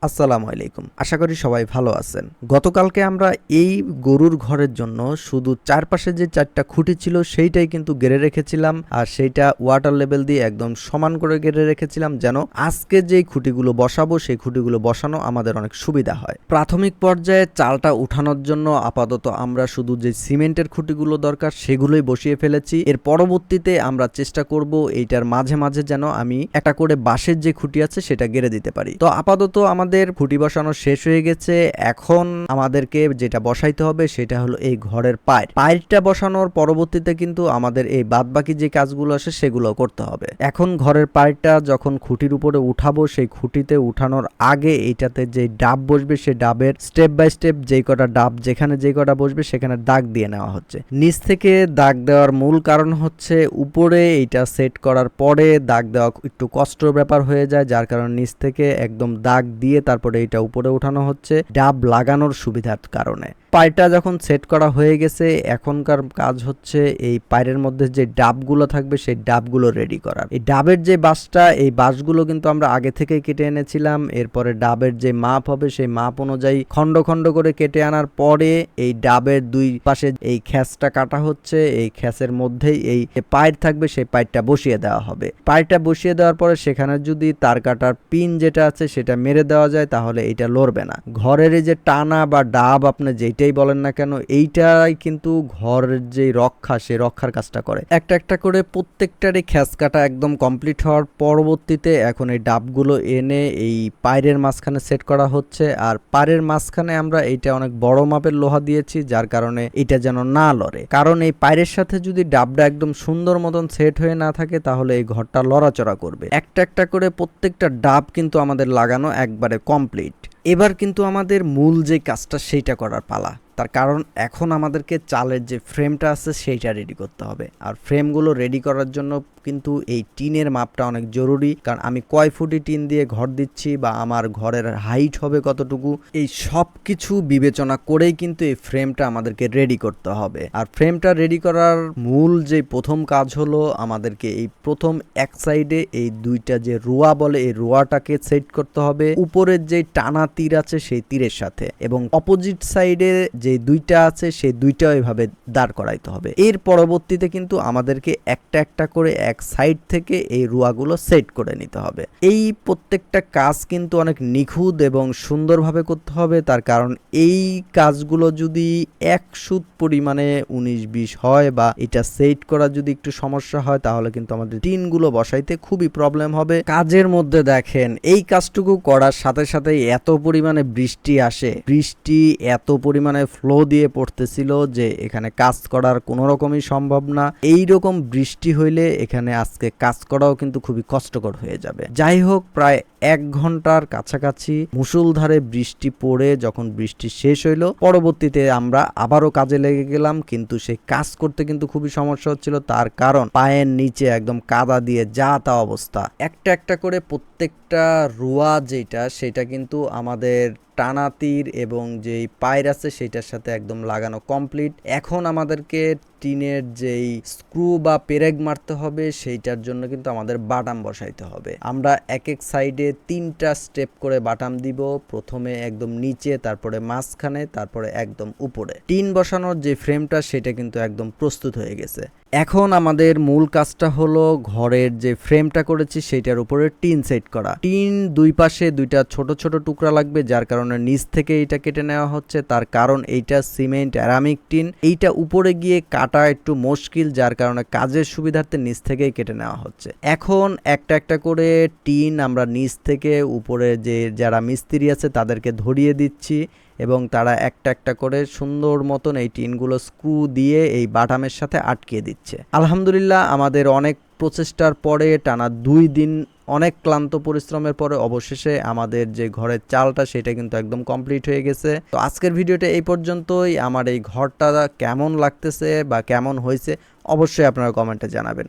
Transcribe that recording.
আসসালামু আলাইকুম। আশা করি সবাই ভালো আছেন। গতকালকে আমরা এই গরুর ঘরের জন্য শুধু চারপাশে যে ৪টা খুঁটি ছিল সেইটাই কিন্তু গেড়ে রেখেছিলাম, আর সেইটা ওয়াটার লেভেল দিয়ে একদম সমান করে গেড়ে রেখেছিলাম যেন আজকে যেই খুঁটিগুলো বসাবো সেই খুঁটিগুলো বসানো আমাদের অনেক সুবিধা হয়। প্রাথমিক পর্যায়ে চালটা উঠানোর জন্য আপাতত আমরা শুধু যে সিমেন্টের খুঁটিগুলো দরকার সেগুলোই বসিয়ে ফেলেছি। এর পরবর্তীতে আমরা চেষ্টা করব এইটার মাঝে মাঝে যেন আমি একটা করে বাঁশের যে খুঁটি আছে সেটা গেড়ে দিতে পারি। তো আপাতত আমাদের খুঁটি বসানো শেষ হয়ে গেছে। এখন আমাদেরকে যেটা বসাইতে হবে সেটা হলো এই ঘরের পাইরটা বসানোর পরবর্তীতে কিন্তু আমাদের এই বাদবাকি যে কাজগুলো আছে সেগুলো করতে হবে। এখন ঘরের পাইরটা যখন খুঁটির উপরে উঠাবো সেই খুঁটিতে উঠানোর আগে এইটাতে যে ডাব বসবে সেই ডাবের স্টেপ বাই স্টেপ যেই কটা ডাব যেখানে যেই কটা বসবে সেখানে দাগ দিয়ে নেওয়া হচ্ছে। নিচ থেকে দাগ দেওয়ার মূল কারণ হচ্ছে উপরে এইটা সেট করার পরে দাগ দেওয়া একটু কষ্টের ব্যাপার হয়ে যায়, যার কারণে নিচ থেকে একদম দাগ দিয়ে তারপরে এটা উপরে উঠানো হচ্ছে ডাব লাগানোর সুবিধার কারণে। পাইরটা যখন সেট করা হয়ে গেছে এখনকার কাজ হচ্ছে এই পাইরের মধ্যে যে ডাবগুলো থাকবে সেই ডাবগুলো রেডি করার। এই ডাবের যে বাঁশটা এই বাঁশগুলো কিন্তু আমরা আগে থেকেই কেটে এনেছিলাম। এরপরে ডাবের যে মাপ হবে সেই মাপ অনুযায়ী খন্ড খন্ড করে কেটে আনার পরে এই ডাবের দুই পাশে এই খ্যাসটা কাটা হচ্ছে। এই খ্যাসের মধ্যেই এই পাইর থাকবে সেই পাইরটা বসিয়ে দেওয়া হবে। পাইরটা বসিয়ে দেওয়ার পরে সেখানে যদি তার কাটার পিন যেটা আছে সেটা মেরে দেওয়া যায় তাহলে এটা লড়বে না। ঘরের এই যে টানা বা ডাব আপনি যেইটাই বলেন না কেন এইটাই কিন্তু ঘরের যে রক্ষা সেই রক্ষার কাজটা করে। একটা একটা করে প্রত্যেকটারই খ্যাস কাটা একদম কমপ্লিট হওয়ার পরবর্তীতে এখন এই ডাবগুলো এনে এই পাইরের মাঝখানে সেট করা হচ্ছে। আর পাইরের মাঝখানে আমরা এইটা অনেক বড় মাপের লোহা দিয়েছি যার কারণে এটা যেন না লড়ে, কারণ এই পাইরের সাথে যদি ডাবটা একদম সুন্দর মতন সেট হয়ে না থাকে তাহলে এই ঘরটা লড়াচড়া করবে। একটা একটা করে প্রত্যেকটা ডাব কিন্তু আমাদের লাগানো একবারে কমপ্লিট। এবার কিন্তু আমাদের মূল যে কাজটা সেইটা করার পালা। তার কারণ এখন আমাদেরকে চালের যে ফ্রেমটা আছে সেইটা রেডি করতে হবে। আর ফ্রেমগুলো রেডি করার জন্য কিন্তু এই টিনের মাপটা অনেক জরুরি, কারণ আমি কয় ফুটি টিন দিয়ে ঘর দিচ্ছি বা আমার ঘরের হাইট হবে কতটুকু এই সব কিছু বিবেচনা করেই কিন্তু এই ফ্রেমটা আমাদেরকে রেডি করতে হবে। আর ফ্রেমটা রেডি করার মূল যে প্রথম কাজ হলো আমাদেরকে এই প্রথম এক সাইডে এই দুইটা যে রোয়া বলে এই রোয়াটাকে সেট করতে হবে উপরের যে টানা তীর আছে সেই তীরের সাথে, এবং অপোজিট সাইডে যে দুইটা আছে সেই দুইটা ওইভাবে দাঁড় করাইতে হবে। এর পরবর্তীতে কিন্তু আমাদেরকে একটা একটা করে এক সাইড থেকে এই রুয়াগুলো সেট করে নিতে হবে। এই প্রত্যেকটা কাজ কিন্তু অনেক নিখুঁত এবং সুন্দরভাবে করতে হবে, তার কারণ এই কাজগুলো যদি এক সুত পরিমাণে 19-20 হয় বা এটা সেট করা যদি একটু সমস্যা হয় তাহলে কিন্তু আমাদের টিনগুলো বসাইতে খুবই প্রবলেম হবে। কাজের মধ্যে দেখেন এই কাজটুকু করার সাথে সাথে এত পরিমাণে বৃষ্টি আসে, বৃষ্টি এত পরিমাণে ফ্লো দিয়ে পড়তেছিল যে এখানে কাজ করার কোনো রকমই সম্ভব না। এই রকম বৃষ্টি হইলে এখানে আজকে কাজ করাও কিন্তু খুবই কষ্টকর হয়ে যাবে। যাই হোক, প্রায় 1 ঘন্টার কাছাকাছি মুষলধারে বৃষ্টি পড়ে যখন বৃষ্টি শেষ হইলো পরবর্তীতে আমরা আবারও কাজে লেগে গেলাম, কিন্তু সেই কাজ করতে কিন্তু খুবই সমস্যা হচ্ছিল। তার কারণ পায়ের নিচে একদম কাদা দিয়ে যা তা অবস্থা। একটা একটা করে প্রত্যেকটা রুয়া যেটা সেটা কিন্তু আমাদের টানা তীর এবং যেই পাইর আছে সেটার সাথে একদম লাগানো কমপ্লিট। এখন আমাদেরকে টিনের যেই স্ক্রু বা পেরেক মারতে হবে সেইটার জন্য কিন্তু আমাদের বাটাম বসাইতে হবে। আমরা এক এক সাইডে 3টা স্টেপ করে বাটাম দিব, প্রথমে একদম নিচে, তারপরে মাঝখানে, তারপরে একদম উপরে। টিন বসানোর যে ফ্রেমটা সেটা কিন্তু একদম প্রস্তুত হয়ে গেছে। এখন আমাদের মূল কাজটা হলো ঘরের যে ফ্রেমটা করেছি সেটার উপরে টিন সেট করা। টিন দুই পাশে দুইটা ছোট ছোট টুকরা লাগবে যার কারণে নিচ থেকে এইটা কেটে নেওয়া হচ্ছে। তার কারণ এইটা সিমেন্ট অ্যারামিক টিন, এইটা উপরে গিয়ে কাটা একটু মুশকিল, যার কারণে কাজের সুবিধার্থে নিচ থেকেই কেটে নেওয়া হচ্ছে। এখন একটা একটা করে টিন আমরা নিচ থেকে উপরে যে যারা মিস্ত্রি আছে তাদেরকে ধরিয়ে দিচ্ছি এবং তারা একটা একটা করে সুন্দর মতন এই টিনগুলো স্ক্রু দিয়ে এই বাটামের সাথে আটকে দিচ্ছে। আলহামদুলিল্লাহ আমাদের অনেক প্রচেষ্টার পরে টানা 2 দিন অনেক ক্লান্ত পরিশ্রমের পরে অবশেষে আমাদের যে ঘরের চালটা সেটা কিন্তু একদম কমপ্লিট হয়ে গেছে। তো আজকের ভিডিওটা এই পর্যন্তই। আমার এই ঘরটা কেমন লাগতেছে বা কেমন হয়েছে অবশ্যই আপনারা কমেন্টে জানাবেন।